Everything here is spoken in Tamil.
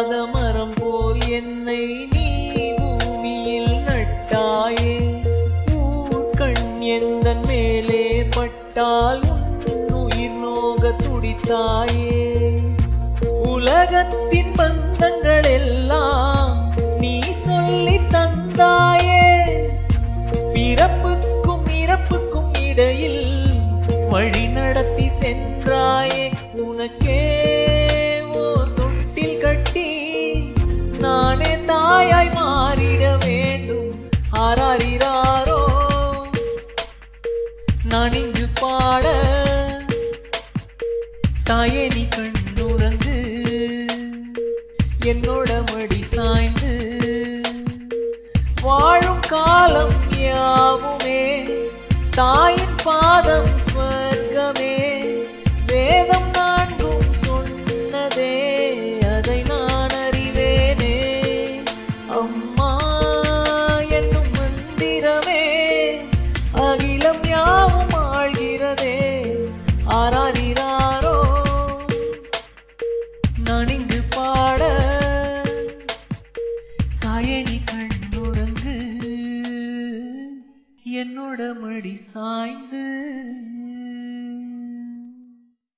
வாழாத மரம் போல் என்னை நீ பூமியில் நட்டாயே. ஊர்கண் எந்தன் மேலே பட்டால் உன் உயிர் நோக துடித்தாயே. உலகத்தின் பந்தங்கள் எல்லாம் நீ சொல்லி தந்தாயே. பிறப்புக்கும் இறப்புக்கும் இடையில் வழி நடத்தி சென்றாயே. உனக்கே ஓர் தொட்டில் கட்டி நானே தாயாய் மாறிட வேண்டும். ஆராரிராரோ நான் இங்கு பாட, தாயே நீ கண்ணுறங்கு, என்னோட மடி சாய்ந்து. வாழும் காலம் யாவுமே தாயின் பாதம் ஸ்வர்க்கமே. வேதம் நான்கும் சொன்னதே அதை நான் அறிவேனே. அம்மா என்னும் மந்திரமே அகிலம் யாவும் ஆழ்கிறதே. ஆராரிராரோ நான் இங்கு பாட, தாயே நீ கண்ணுறங்கு, என்னோட மடி சாய்ந்து.